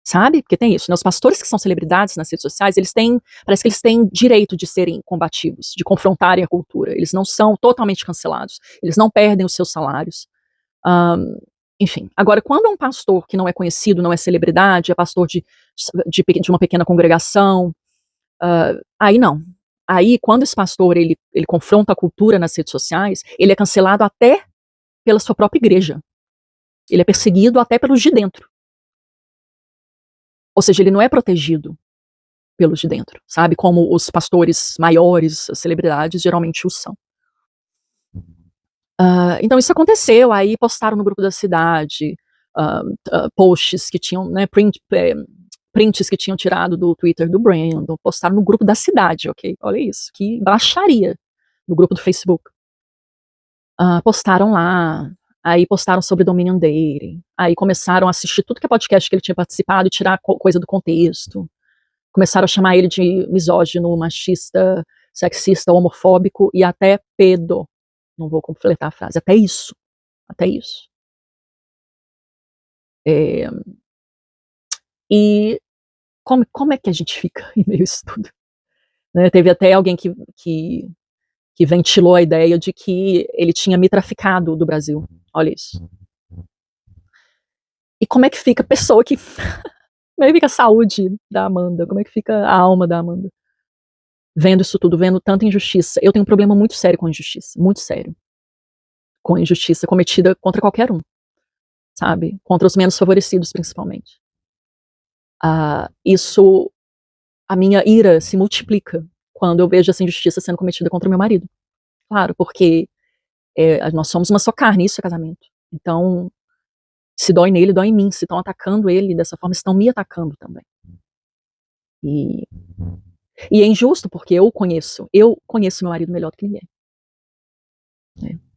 sabe? Porque tem isso, né? Os pastores que são celebridades nas redes sociais, parece que eles têm direito de serem combativos, de confrontarem a cultura. Eles não são totalmente cancelados, eles não perdem os seus salários. Enfim, agora, quando é um pastor que não é conhecido, não é celebridade, é pastor de uma pequena congregação, aí não. Aí, quando esse pastor ele confronta a cultura nas redes sociais, ele é cancelado até pela sua própria igreja. Ele é perseguido até pelos de dentro. Ou seja, ele não é protegido pelos de dentro, sabe? Como os pastores maiores, as celebridades, geralmente o são. Então isso aconteceu, aí postaram no grupo da cidade, posts que tinham, né, prints que tinham tirado do Twitter do Brandon, postaram no grupo da cidade, ok? Olha isso, que baixaria, no grupo do Facebook. Postaram lá, aí postaram sobre o Dominion dele, aí começaram a assistir tudo que é podcast que ele tinha participado e tirar coisa do contexto. Começaram a chamar ele de misógino, machista, sexista, homofóbico e até pedo. Não vou completar a frase, até isso. Até isso. E como é que a gente fica em meio a isso tudo? Né, teve até alguém que ventilou a ideia de que ele tinha me traficado do Brasil. Olha isso. E como é que fica a pessoa que... Como é que fica a saúde da Amanda? Como é que fica a alma da Amanda? Vendo isso tudo, vendo tanta injustiça. Eu tenho um problema muito sério com a injustiça. Muito sério. Com a injustiça cometida contra qualquer um. Sabe? Contra os menos favorecidos, principalmente. A minha ira se multiplica quando eu vejo essa injustiça sendo cometida contra o meu marido. Claro, porque nós somos uma só carne, isso é casamento. Então, se dói nele, dói em mim. Se estão atacando ele dessa forma, estão me atacando também. E é injusto, porque eu conheço meu marido melhor do que ninguém.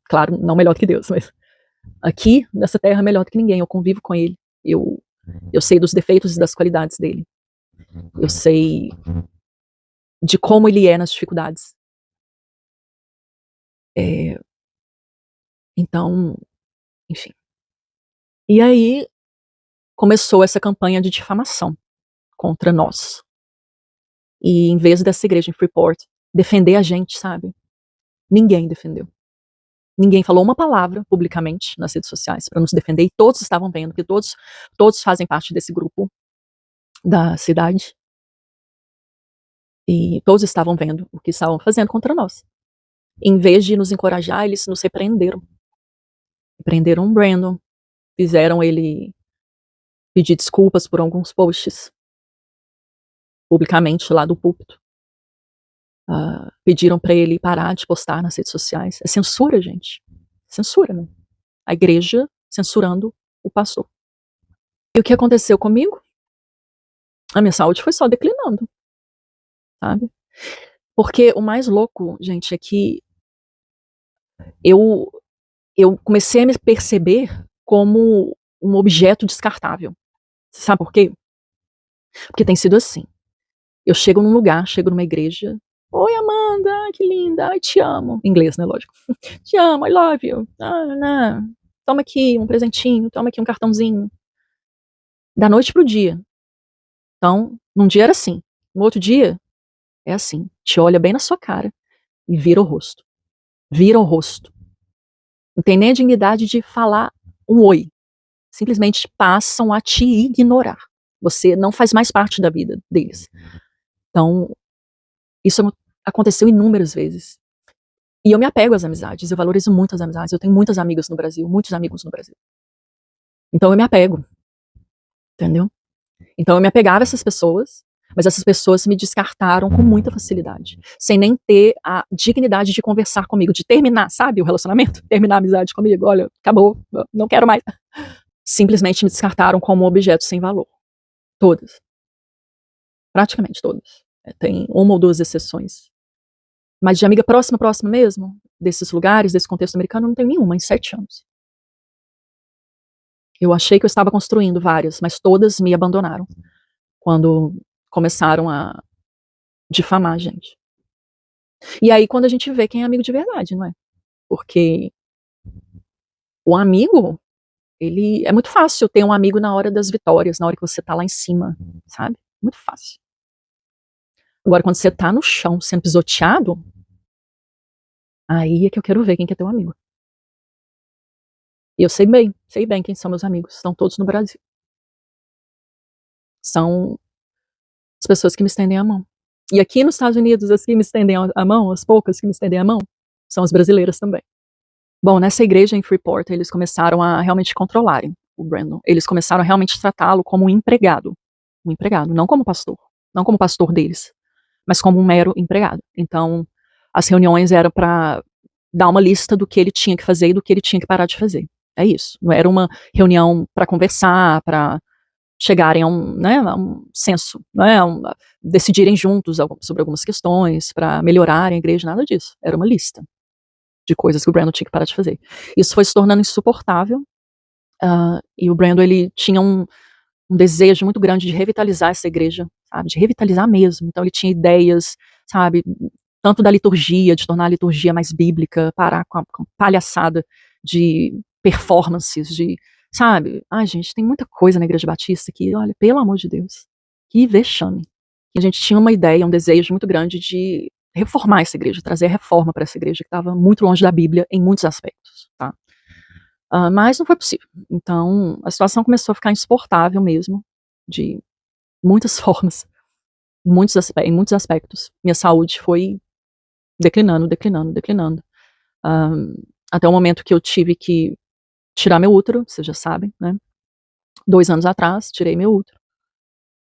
Claro, não melhor do que Deus, mas aqui, nessa terra, melhor do que ninguém. Eu convivo com ele. Eu sei dos defeitos e das qualidades dele. Eu sei de como ele é nas dificuldades. Então, enfim. E aí começou essa campanha de difamação contra nós. E em vez dessa igreja em Freeport defender a gente, sabe? Ninguém defendeu. Ninguém falou uma palavra publicamente nas redes sociais para nos defender, e todos estavam vendo, que todos fazem parte desse grupo da cidade. E todos estavam vendo o que estavam fazendo contra nós. Em vez de nos encorajar, eles nos repreenderam. Repreenderam o Brandon, fizeram ele pedir desculpas por alguns posts publicamente lá do púlpito. Pediram para ele parar de postar nas redes sociais. É censura, gente. Censura, né? A igreja censurando o pastor. E o que aconteceu comigo? A minha saúde foi só declinando, sabe? Porque o mais louco, gente, é que eu comecei a me perceber como um objeto descartável. Sabe por quê? Porque tem sido assim. Eu chego num lugar, chego numa igreja. Oi, Amanda, que linda, ai, te amo. Em inglês, né, lógico. Te amo, I love you. Não. Toma aqui um presentinho, toma aqui um cartãozinho. Da noite pro dia. Então, num dia era assim. No outro dia, é assim. Te olha bem na sua cara e vira o rosto. Vira o rosto. Não tem nem a dignidade de falar um oi. Simplesmente passam a te ignorar. Você não faz mais parte da vida deles. Então, isso aconteceu inúmeras vezes. E eu me apego às amizades, eu valorizo muito as amizades. Eu tenho muitas amigas no Brasil, muitos amigos no Brasil. Então eu me apego. Entendeu? Então eu me apegava a essas pessoas, mas essas pessoas me descartaram com muita facilidade. Sem nem ter a dignidade de conversar comigo, de terminar, sabe, o relacionamento? Terminar a amizade comigo. Olha, acabou, não quero mais. Simplesmente me descartaram como um objeto sem valor. Todas. Praticamente todas. Tem uma ou duas exceções. Mas de amiga próxima mesmo, desses lugares, desse contexto americano, eu não tenho nenhuma, em 7 anos. Eu achei que eu estava construindo várias, mas todas me abandonaram. Quando começaram a difamar a gente. E aí quando a gente vê quem é amigo de verdade, não é? Porque o amigo, ele é muito fácil ter um amigo na hora das vitórias, na hora que você tá lá em cima, sabe? Muito fácil. Agora, quando você tá no chão sendo pisoteado, aí é que eu quero ver quem que é teu amigo. E eu sei bem quem são meus amigos. Estão todos no Brasil. São as pessoas que me estendem a mão. E aqui nos Estados Unidos, as que me estendem a mão, as poucas que me estendem a mão, são as brasileiras também. Bom, nessa igreja em Freeport, eles começaram a realmente controlarem o Brandon. Eles começaram a realmente tratá-lo como um empregado, não como pastor, não como pastor deles, mas como um mero empregado. Então, as reuniões eram para dar uma lista do que ele tinha que fazer e do que ele tinha que parar de fazer. É isso. Não era uma reunião para conversar, para chegarem a um senso, né, decidirem juntos sobre algumas questões, para melhorarem a igreja, nada disso. Era uma lista de coisas que o Brandon tinha que parar de fazer. Isso foi se tornando insuportável, e o Brandon, ele tinha um desejo muito grande de revitalizar essa igreja, sabe, de revitalizar mesmo. Então ele tinha ideias, sabe, tanto da liturgia, de tornar a liturgia mais bíblica, parar com a palhaçada de performances, sabe, ai gente, tem muita coisa na Igreja Batista que, olha, pelo amor de Deus, que vexame. E a gente tinha uma ideia, um desejo muito grande de reformar essa igreja, trazer reforma para essa igreja que estava muito longe da Bíblia em muitos aspectos, tá? Mas não foi possível. Então, a situação começou a ficar insuportável mesmo, de muitas formas, em muitos aspectos. Minha saúde foi declinando, declinando, declinando. Até o momento que eu tive que tirar meu útero, vocês já sabem, né? 2 anos atrás, tirei meu útero.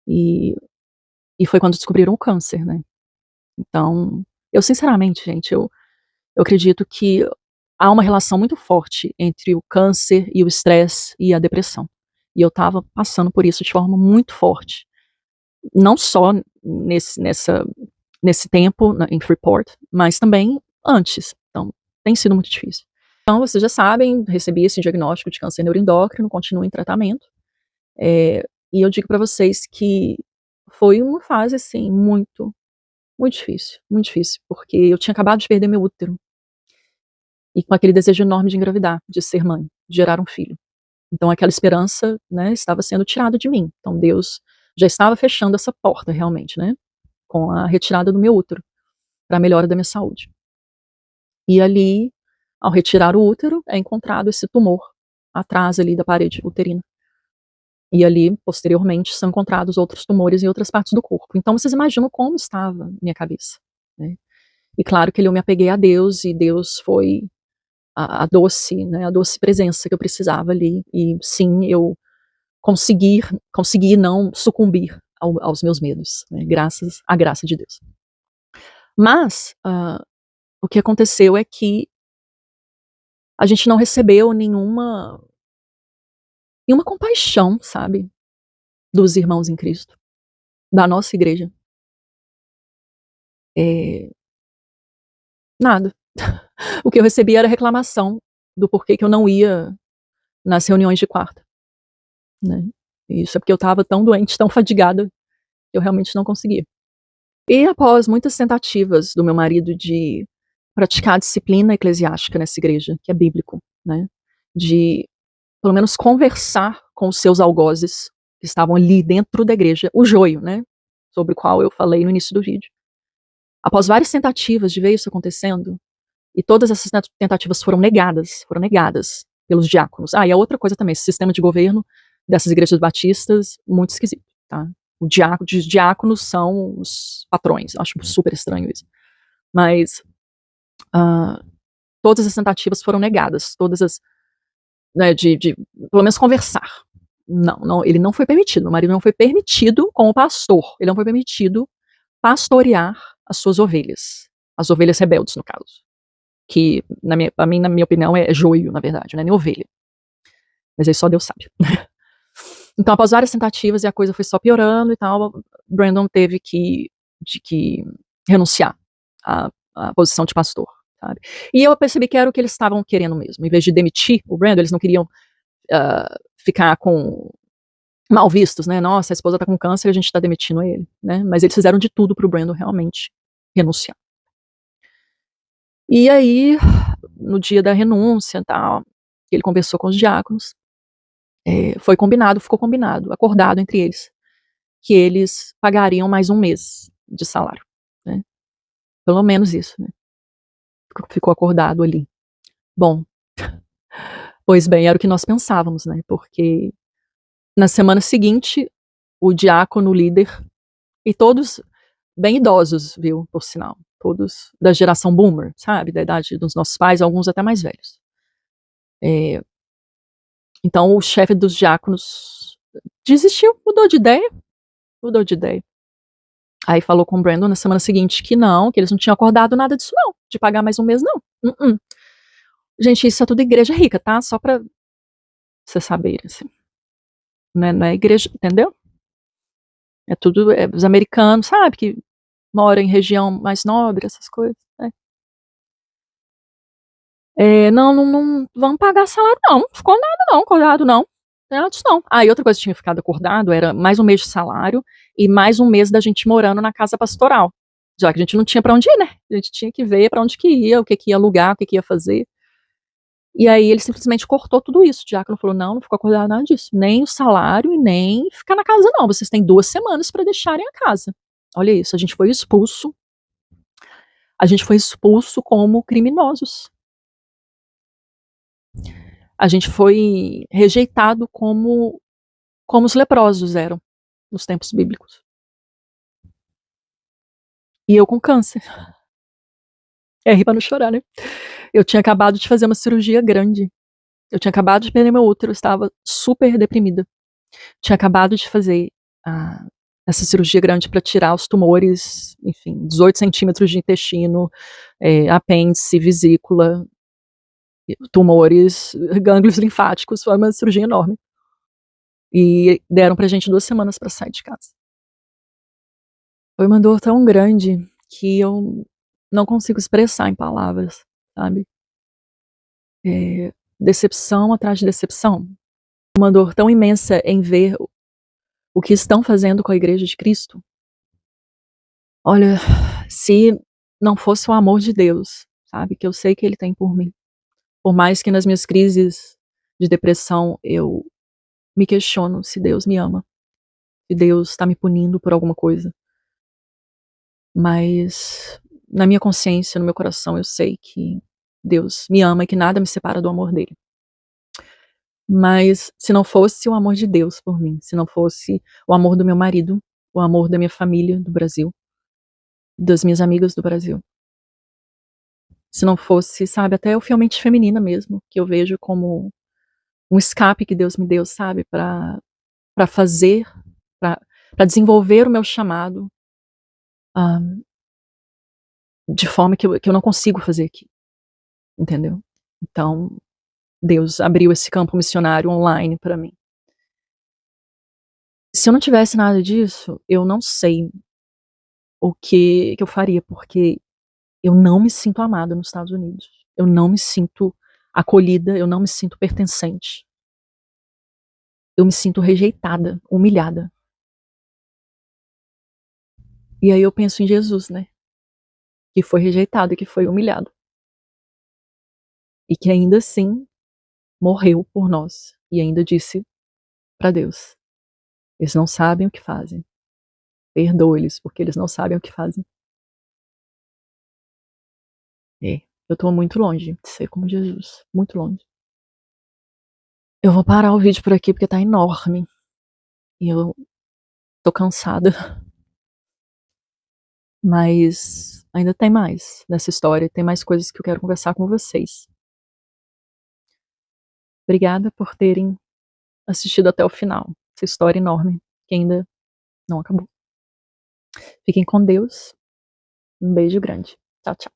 E foi quando descobriram o câncer, né? Então, eu sinceramente, gente, eu acredito que há uma relação muito forte entre o câncer e o estresse e a depressão. E eu estava passando por isso de forma muito forte. Não só nesse tempo em Freeport, mas também antes. Então, tem sido muito difícil. Então, vocês já sabem, recebi esse diagnóstico de câncer neuroendócrino, continuo em tratamento. E eu digo para vocês que foi uma fase, assim, muito, muito difícil, porque eu tinha acabado de perder meu útero. E com aquele desejo enorme de engravidar, de ser mãe, de gerar um filho. Então aquela esperança, né, estava sendo tirada de mim. Então Deus já estava fechando essa porta realmente, né, com a retirada do meu útero, para a melhora da minha saúde. E ali, ao retirar o útero, é encontrado esse tumor atrás ali da parede uterina. E ali, posteriormente, são encontrados outros tumores em outras partes do corpo. Então vocês imaginam como estava minha cabeça, né? E claro que eu me apeguei a Deus, e Deus foi a doce presença que eu precisava ali. E sim, eu consegui não sucumbir aos meus medos, né, graças à graça de Deus. Mas o que aconteceu é que a gente não recebeu nenhuma compaixão, sabe, dos irmãos em Cristo, da nossa igreja. Nada. O que eu recebi era reclamação do porquê que eu não ia nas reuniões de quarta, né. Isso é porque eu estava tão doente, tão fadigada, que eu realmente não conseguia. E após muitas tentativas do meu marido de praticar a disciplina eclesiástica nessa igreja, que é bíblico, né, de pelo menos conversar com os seus algozes que estavam ali dentro da igreja, o joio, né, sobre o qual eu falei no início do vídeo. Após várias tentativas de ver isso acontecendo, e todas essas tentativas foram negadas pelos diáconos. E a outra coisa também, esse sistema de governo dessas igrejas batistas, muito esquisito, tá? Os diáconos são os patrões, eu acho super estranho isso. Mas todas as tentativas foram negadas, todas as, né, de pelo menos conversar. Não, ele não foi permitido, meu marido não foi permitido como pastor, ele não foi permitido pastorear as suas ovelhas, as ovelhas rebeldes, no caso. Que, na minha opinião, é joio, na verdade, não é nem ovelha. Mas aí só Deus sabe. Então, após várias tentativas e a coisa foi só piorando e tal, Brandon teve que renunciar à posição de pastor, sabe? E eu percebi que era o que eles estavam querendo mesmo. Em vez de demitir o Brandon, eles não queriam ficar com mal vistos, né? Nossa, a esposa tá com câncer, a gente tá demitindo ele, né? Mas eles fizeram de tudo pro Brandon realmente renunciar. E aí, no dia da renúncia, tal, ele conversou com os diáconos, ficou combinado, acordado entre eles, que eles pagariam mais um mês de salário, né? Pelo menos isso, né? Ficou acordado ali. Bom, pois bem, era o que nós pensávamos, né? Porque na semana seguinte, o diácono, o líder, e todos bem idosos, viu, por sinal, todos da geração boomer, sabe, da idade dos nossos pais, alguns até mais velhos. Então o chefe dos diáconos desistiu, mudou de ideia. Aí falou com o Brandon na semana seguinte que não, que eles não tinham acordado nada disso não, de pagar mais um mês não. Gente, isso é tudo igreja rica, tá? Só pra vocês saberem, assim. Não é igreja, entendeu? É tudo, os americanos, sabe, que moram em região mais nobre, essas coisas, né? Não vamos pagar salário não, não ficou nada não, acordado não. Nada disso não. E outra coisa que tinha ficado acordado era mais um mês de salário e mais um mês da gente morando na casa pastoral. Já que a gente não tinha pra onde ir, né? A gente tinha que ver pra onde que ia, o que ia alugar, o que ia fazer. E aí ele simplesmente cortou tudo isso. O diácono falou: não ficou acordado nada disso. Nem o salário e nem ficar na casa, não. Vocês têm 2 semanas pra deixarem a casa. Olha isso, a gente foi expulso. A gente foi expulso como criminosos. A gente foi rejeitado como os leprosos eram nos tempos bíblicos. E eu com câncer. Rir pra não chorar, né? Eu tinha acabado de fazer uma cirurgia grande. Eu tinha acabado de perder meu útero, eu estava super deprimida. Tinha acabado de fazer essa cirurgia grande para tirar os tumores, enfim, 18 centímetros de intestino, apêndice, vesícula, tumores, gânglios linfáticos, foi uma cirurgia enorme. E deram pra gente 2 semanas para sair de casa. Foi uma dor tão grande que eu não consigo expressar em palavras, sabe? Decepção atrás de decepção. Uma dor tão imensa em ver o que estão fazendo com a Igreja de Cristo. Olha, se não fosse o amor de Deus, sabe, que eu sei que Ele tem por mim. Por mais que nas minhas crises de depressão eu me questiono se Deus me ama, se Deus está me punindo por alguma coisa. Mas na minha consciência, no meu coração, eu sei que Deus me ama e que nada me separa do amor dele. Mas se não fosse o amor de Deus por mim, se não fosse o amor do meu marido, o amor da minha família do Brasil, das minhas amigas do Brasil, se não fosse, sabe, até o Fielmente Feminina mesmo, que eu vejo como um escape que Deus me deu, sabe, para fazer, para desenvolver o meu chamado, de forma que eu não consigo fazer aqui, entendeu? Então, Deus abriu esse campo missionário online para mim. Se eu não tivesse nada disso, eu não sei o que eu faria, porque eu não me sinto amada nos Estados Unidos. Eu não me sinto acolhida, eu não me sinto pertencente. Eu me sinto rejeitada, humilhada. E aí eu penso em Jesus, né? Que foi rejeitado e que foi humilhado. E que ainda assim morreu por nós. E ainda disse para Deus: eles não sabem o que fazem. Perdoe-lhes, porque eles não sabem o que fazem. Eu tô muito longe de ser como Jesus. Muito longe. Eu vou parar o vídeo por aqui porque tá enorme. E eu tô cansada. Mas ainda tem mais nessa história. Tem mais coisas que eu quero conversar com vocês. Obrigada por terem assistido até o final. Essa história enorme que ainda não acabou. Fiquem com Deus. Um beijo grande. Tchau, tchau.